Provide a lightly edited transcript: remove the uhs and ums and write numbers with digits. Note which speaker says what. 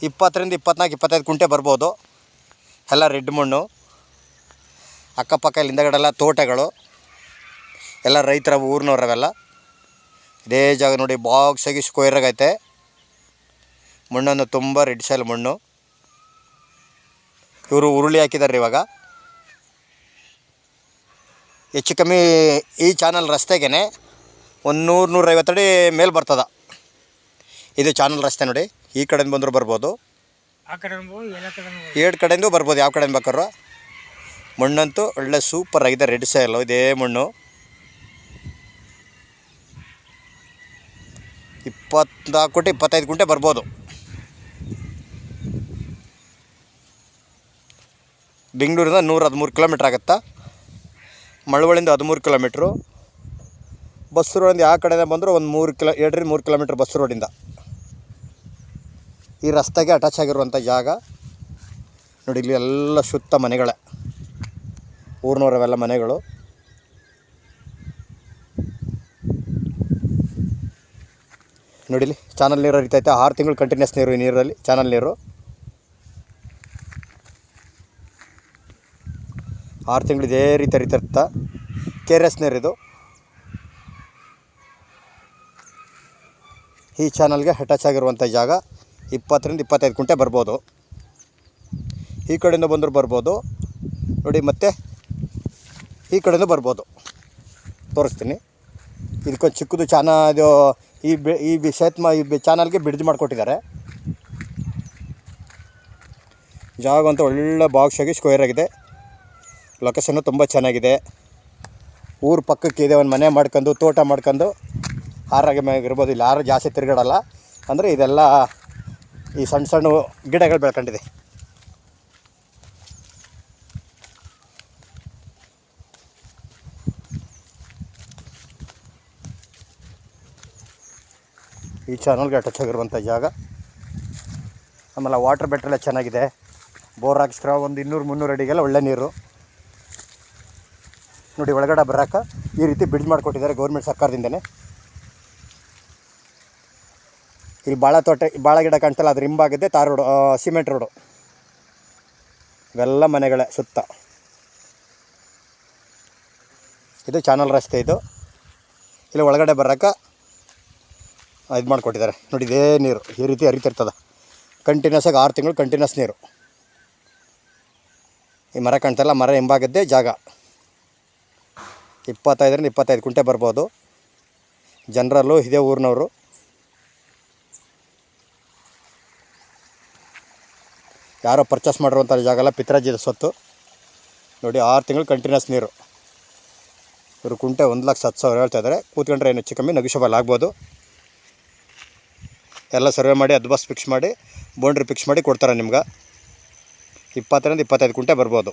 Speaker 1: 20ರಿಂದ 24-25 ಕುಂಟೆ ಬರ್ಬೋದು. ಎಲ್ಲ ರೆಡ್ ಮಣ್ಣು. ಅಕ್ಕಪಕ್ಕ ಇಲ್ಲಿ ಹಿಂದಗಡೆಲ್ಲ ತೋಟಗಳು, ಎಲ್ಲ ರೈತರ ಊರಿನವ್ರವೆಲ್ಲ. ಇದೇ ಜಾಗ ನೋಡಿ, ಬಾಕ್ಸಾಗಿ ಸ್ಕ್ವೇರಾಗೈತೆ. ಮಣ್ಣನ್ನು ತುಂಬ ರೆಡ್ ಸಾಯಿಲ್ ಮಣ್ಣು. ಇವರು ಉರುಳಿ ಹಾಕಿದ್ದಾರೆ ಇವಾಗ. ಹೆಚ್ಚು ಕಮ್ಮಿ ಈ ಚಾನಲ್ ರಸ್ತೆಗೆ ಒಂದು 100-150 ಅಡಿ ಮೇಲೆ ಬರ್ತದೆ. ಇದು ಚಾನಲ್ ರಸ್ತೆ ನೋಡಿ. ಈ ಕಡೆಯಿಂದ ಬಂದರೂ ಬರ್ಬೋದು, ಎರಡು ಕಡೆಯಿಂದ ಬರ್ಬೋದು, ಯಾವ ಕಡೆಯಿಂದ ಬೇಕಾದ್ರು. ಮಣ್ಣಂತೂ ಒಳ್ಳೆ ಸೂಪರ್ ಆಗಿದೆ, ರೆಡ್ ಸಾಯಿಲು. ಇದೇ ಮಣ್ಣು 24-25 ಕುಂಟೆ ಬರ್ಬೋದು. ಬೆಂಗಳೂರಿಂದ 113 ಕಿಲೋಮೀಟ್ರ್ ಆಗುತ್ತಾ. ಮಳವಳ್ಳಿಯಿಂದ 13 ಕಿಲೋಮೀಟ್ರು. ಬಸ್ ರೋಡಿಂದ ಯಾವ ಕಡೆಯಿಂದ ಬಂದರೂ ಒಂದು 2-3 ಕಿಲೋಮೀಟ್ರ್ ಬಸ್ ರೋಡಿಂದ. ಈ ರಸ್ತೆಗೆ ಅಟ್ಯಾಚ್ ಆಗಿರುವಂಥ ಜಾಗ ನೋಡಿ. ಇಲ್ಲಿ ಎಲ್ಲ ಸುತ್ತ ಮನೆಗಳೇ, ಊರಿನವರವೆಲ್ಲ ಮನೆಗಳು. ನೋಡಿಲಿ, ಚಾನಲ್ ನೀರು ಹರಿತೈತೆ. 6 ತಿಂಗಳು ಕಂಟಿನ್ಯೂಸ್ ನೀರು ಈ ನೀರಲ್ಲಿ, ಚಾನಲ್ ನೀರು. 6 ತಿಂಗಳು ಇದೇ ರೀತಿ ಹರಿತಿರ್ತ. KRS ನೀರಿದು. ಈ ಚಾನಲ್ಗೆ ಅಟ್ಯಾಚ್ ಆಗಿರುವಂಥ ಜಾಗ 20ರಿಂದ 25 ಕುಂಟೆ ಬರ್ಬೋದು. ಈ ಕಡೆಯಿಂದ ಬಂದರೂ ಬರ್ಬೋದು ನೋಡಿ. ಮತ್ತು ಈ ಕಡೆಯಿಂದ ಬರ್ಬೋದು, ತೋರಿಸ್ತೀನಿ. ಇದಕ್ಕೊಂದು ಚಿಕ್ಕದು ಇದು ಈ ಚಾನಲ್ಗೆ ಬ್ರಿಡ್ಜ್ ಮಾಡಿಕೊಟ್ಟಿದ್ದಾರೆ. ಜಾಗ ಅಂತ ಒಳ್ಳೆ ಬಾಕ್ಸಾಗಿ ಸ್ಕ್ವೇರ್ ಆಗಿದೆ. ಲೊಕೇಶನ್ನು ತುಂಬ ಚೆನ್ನಾಗಿದೆ. ಊರು ಪಕ್ಕಕ್ಕೆ ಇದೆ, ಒಂದು ಮನೆ ಮಾಡ್ಕೊಂಡು ತೋಟ ಮಾಡ್ಕೊಂಡು ಆರಾಮಾಗಿರ್ಬೋದು. ಇಲ್ಲಿ ಯಾರು ಜಾಸ್ತಿ ತಿರುಗಾಡಲ್ಲ. ಅಂದರೆ ಇದೆಲ್ಲ ಈ ಸಣ್ಣ ಸಣ್ಣ ಗಿಡಗಳು ಬೆಳ್ಕೊಂಡಿದೆ. ಈ ಚಾನಲ್ಗೆ ಅಟ್ಯಾಚ್ ಆಗಿರುವಂಥ ಜಾಗ. ಆಮೇಲೆ ವಾಟರ್ ಬ್ಯಾಟ್ರೆಲ್ಲ ಚೆನ್ನಾಗಿದೆ. ಬೋರ್ ಹಾಕಿಸ್ಕ್ರ ಒಂದು 200-300 ಅಡಿಗೆಲ್ಲ ಒಳ್ಳೆ ನೀರು ನೋಡಿ. ಒಳಗಡೆ ಬರೋಕೆ ಈ ರೀತಿ ಬ್ರಿಡ್ಜ್ ಮಾಡಿಕೊಟ್ಟಿದ್ದಾರೆ ಗೌರ್ಮೆಂಟ್ ಸರ್ಕಾರದಿಂದನೇ. ಇಲ್ಲಿ ಬಾಳೆ ಗಿಡ ಕಾಣ್ತಲ್ಲ, ಅದು ಹಿಂಭಾಗದ್ದೇ ತಾರ್ ರೋಡು, ಸಿಮೆಂಟ್ ರೋಡು. ಇವೆಲ್ಲ ಮನೆಗಳೇ ಸುತ್ತ. ಇದು ಚಾನಲ್ ರಸ್ತೆ. ಇದು ಇಲ್ಲಿ ಒಳಗಡೆ ಬರೋಕೆ ಇದು ಮಾಡಿಕೊಟ್ಟಿದ್ದಾರೆ ನೋಡಿ. ಇದೇ ನೀರು ಈ ರೀತಿ ಹರಿತಿರ್ತದೆ ಕಂಟಿನ್ಯೂಸ್ ಆಗಿ. 6 ತಿಂಗಳು ಕಂಟಿನ್ಯೂಸ್ ನೀರು. ಈ ಮರ ಕಾಣ್ತಲ್ಲ, ಮರ ಹಿಂಭಾಗದ್ದೇ ಜಾಗ. 25ರಿಂದ 25 ಕುಂಟೆ ಬರ್ಬೋದು. ಜನರಲ್ಲು ಇದೇ ಊರಿನವರು. ಯಾರೋ ಪರ್ಚೇಸ್ ಮಾಡಿರುವಂಥ ಜಾಗ ಎಲ್ಲ ಪಿತ್ರಾಜಿದ ಸ್ವತ್ತು ನೋಡಿ. 6 ತಿಂಗಳು ಕಂಟಿನ್ಯೂಸ್ ನೀರು. ಇವರು ಕುಂಟೆ 1,10,000 ಹೇಳ್ತಾಯಿದ್ದಾರೆ. ಕೂತ್ಕೊಂಡ್ರೆ ಏನು ಹೆಚ್ಚು ಕಮ್ಮಿ ನೆಗೋಷಿಯಬಲ್ ಆಗ್ಬೋದು. ಎಲ್ಲ ಸರ್ವೆ ಮಾಡಿ ಅದ್ಬಸ್ ಫಿಕ್ಸ್ ಮಾಡಿ ಬೌಂಡ್ರಿ ಫಿಕ್ಸ್ ಮಾಡಿ ಕೊಡ್ತಾರೆ ನಿಮ್ಗೆ. 20ರಿಂದ 25 ಕುಂಟೆ ಬರ್ಬೋದು.